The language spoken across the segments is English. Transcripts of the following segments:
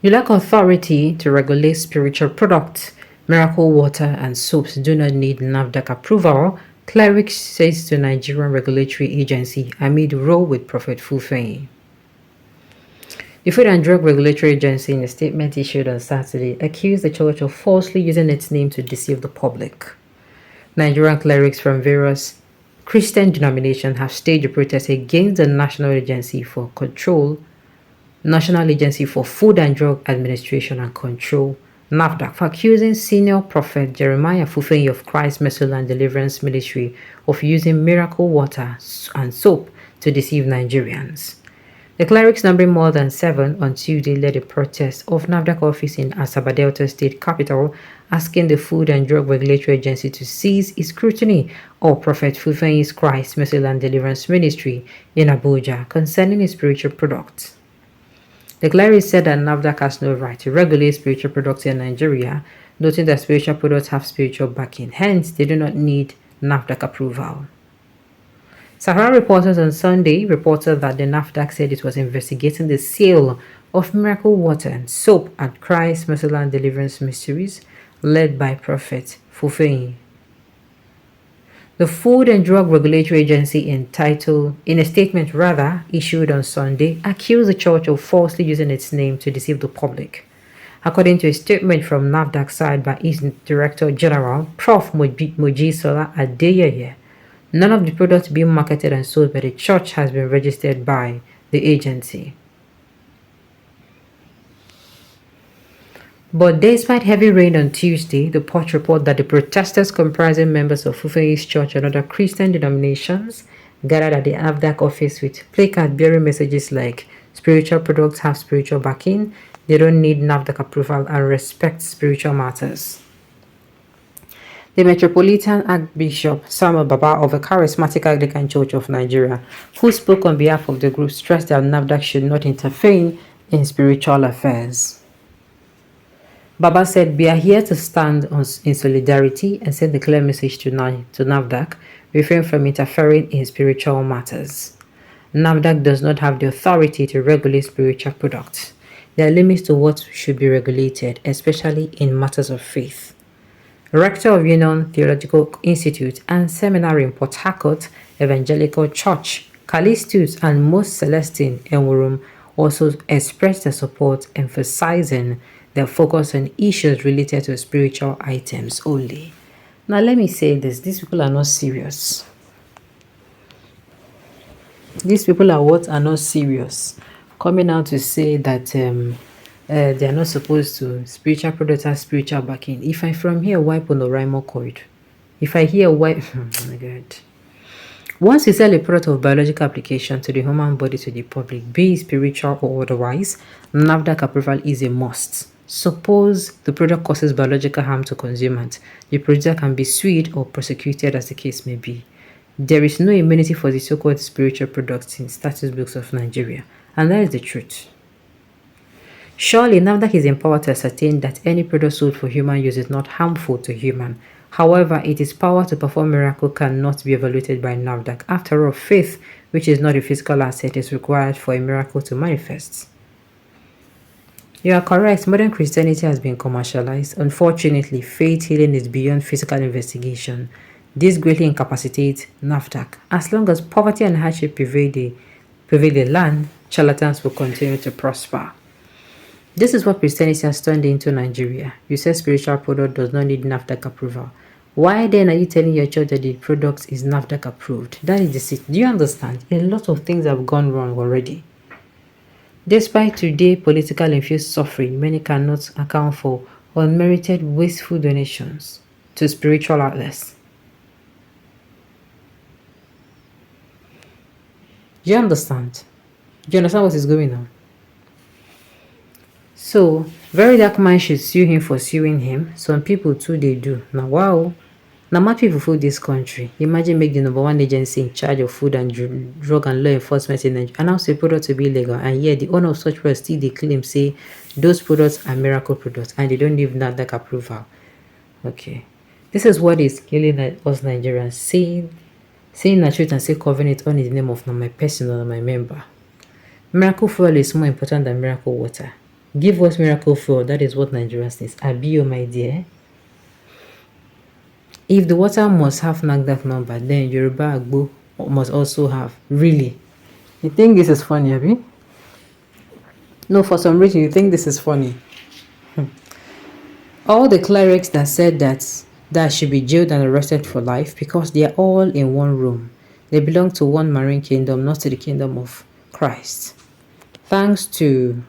You lack authority to regulate spiritual products. Miracle water and soaps do not need Nafdac approval, cleric says to Nigerian regulatory agency amid row with Prophet Fufeyin. The Food and Drug Regulatory Agency, in a statement issued on Saturday, accused the church of falsely using its name to deceive the public. Nigerian clerics from various Christian denominations have staged a protest against the National Agency for Food and Drug Administration and Control, Nafdac, for accusing senior prophet Jeremiah Fufeyin of Christ Mercy and Deliverance Ministry of using miracle water and soap to deceive Nigerians. The clerics, numbering more than 7 on Tuesday, led a protest of Nafdac office in Asaba Delta State Capital, asking the Food and Drug Regulatory Agency to cease its scrutiny of Prophet Fufeyin's Christ Mercy and Deliverance Ministry in Abuja concerning its spiritual products. The clerics said that Nafdac has no right to regulate spiritual products in Nigeria, noting that spiritual products have spiritual backing, hence they do not need Nafdac approval. Sahara reporters on Sunday reported that the Nafdac said it was investigating the sale of miracle water and soap at Christ Mercy and Deliverance Ministries led by Prophet Fufeyin. The Food and Drug Regulatory Agency, in a statement issued on Sunday, accused the church of falsely using its name to deceive the public. According to a statement from Nafdac side by its Director General, Prof. Mojisola Adeyeye, none of the products being marketed and sold by the church has been registered by the agency. But despite heavy rain on Tuesday, the Punch report that the protesters comprising members of Fufeyin's church and other Christian denominations gathered at the Nafdac office with placards bearing messages like "Spiritual products have spiritual backing, they don't need Nafdac approval, and respect spiritual matters." The Metropolitan Archbishop Samuel Baba of the Charismatic Anglican Church of Nigeria, who spoke on behalf of the group, stressed that Nafdac should not intervene in spiritual affairs. Baba said, "We are here to stand in solidarity and send a clear message to Nafdac, refrain from interfering in spiritual matters. Nafdac does not have the authority to regulate spiritual products. There are limits to what should be regulated, especially in matters of faith." Rector of Union Theological Institute and Seminary in Port Harcourt Evangelical Church, Callistus and Most Celestine Enworum also expressed their support, emphasizing their focus on issues related to spiritual items only. Now let me say this, these people are not serious. These people are not serious. Coming out to say that they are not supposed to. Spiritual products have spiritual backing. If I from here wipe on the Rimo cord, if I hear wipe, oh my God. Once you sell a product of biological application to the human body to the public, be it spiritual or otherwise, Nafdac approval is a must. Suppose the product causes biological harm to consumers, the producer can be sued or prosecuted as the case may be. There is no immunity for the so-called spiritual products in status books of Nigeria, and that is the truth. Surely, Nafdac is empowered to ascertain that any product sold for human use is not harmful to human. However, its power to perform miracles cannot be evaluated by Nafdac. After all, faith, which is not a physical asset, is required for a miracle to manifest. You are correct. Modern Christianity has been commercialized. Unfortunately, faith healing is beyond physical investigation. This greatly incapacitates Nafdac. As long as poverty and hardship prevail the land, charlatans will continue to prosper. This is what Christianity has turned into Nigeria. You say spiritual product does not need Nafdac approval. Why then are you telling your church that the product is Nafdac approved? That is deceit. Do you understand? A lot of things have gone wrong already. Despite today political infused suffering, many cannot account for unmerited wasteful donations to spiritual outlets. Do you understand? Do you understand what is going on? So, very dark man should sue him for suing him. Some people too, they do. Now, wow. Now, my people food this country. Imagine make the #1 agency in charge of food and drug and law enforcement in Nigeria announce a product to be illegal, and yet the owner of such products still they claim say those products are miracle products and they don't need Nafdac approval. Okay. This is what is killing us Nigerians, saying the truth and say covering it on the name of not my person or my member. Miracle fuel is more important than miracle water. Give us miracle fuel. That is what Nigerians needs. Abi, oh my dear. If the water must have Nafdac number, then Yoruba Agbo must also have. Really? You think this is funny, Abi? No, for some reason you think this is funny. All the clerics that said that should be jailed and arrested for life because they are all in one room. They belong to one marine kingdom, not to the kingdom of Christ. Thanks to,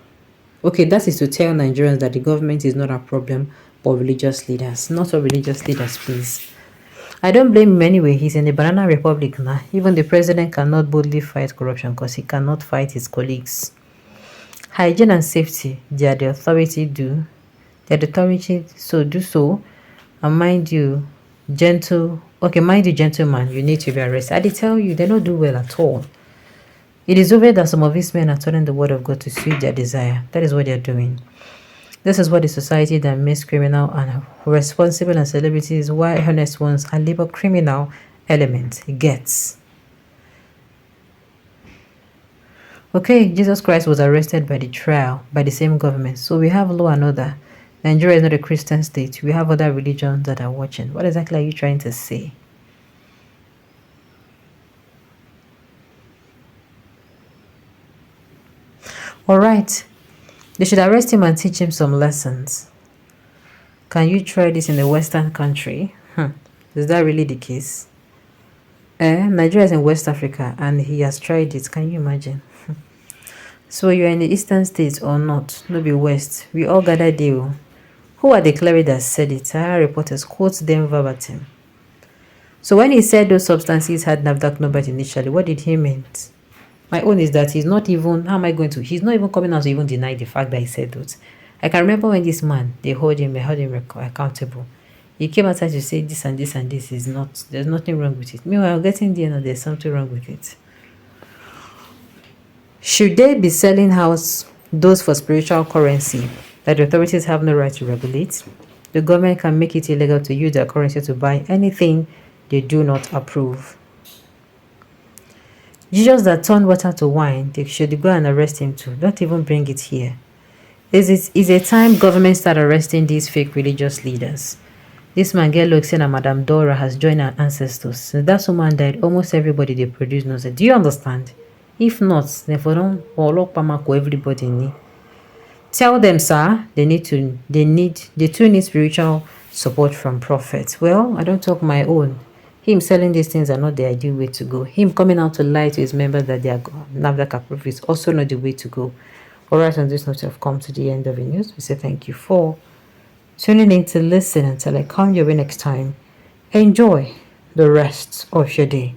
okay, that is to tell Nigerians that the government is not a problem, but religious leaders. Not all religious leaders, please. I don't blame him anyway. He's in the banana republic now. Even the president cannot boldly fight corruption because he cannot fight his colleagues. Hygiene and safety, they are the authority do. They are the authority, so do so. And mind you, gentleman, you need to be arrested. I did tell you, they don't do well at all. It is over that some of these men are turning the word of God to suit their desire. That is what they are doing. This is what the society that makes criminal and responsible and celebrities, while honest ones and labor criminal element gets. Okay, Jesus Christ was arrested by the trial by the same government. So we have law and order. Nigeria is not a Christian state. We have other religions that are watching. What exactly are you trying to say? All right. They should arrest him and teach him some lessons. Can you try this in a Western country? Is that really the case? Nigeria is in West Africa and he has tried it. Can you imagine? So you're in the eastern states or not? No be West. We all gather there. Who are the clerics that said it? Sahara reporters quote them verbatim. So when he said those substances had Nafdac numbers initially, what did he mean? My own is that he's not even, how am I going to, he's not even coming out to even deny the fact that he said that. I can remember when this man, they held him accountable. He came outside to say this and this and this is not, there's nothing wrong with it. Meanwhile, getting there now, there's something wrong with it. Should they be selling house those for spiritual currency that the authorities have no right to regulate? The government can make it illegal to use their currency to buy anything they do not approve. Jesus that turned water to wine, they should go and arrest him too. Don't even bring it here. Is a time government start arresting these fake religious leaders. This man get looks saying that Madame Dora has joined our ancestors. Since that woman died, almost everybody they produce knows it. Do you understand? If not, then for them everybody need. Tell them, sir, they too need spiritual support from prophets. Well, I don't talk my own. Him selling these things are not the ideal way to go. Him coming out to lie to his members that they are Nafdac approved is also not the way to go. Alright, on this note, I've come to the end of the news. We say thank you for tuning in to listen until I come your way next time. Enjoy the rest of your day.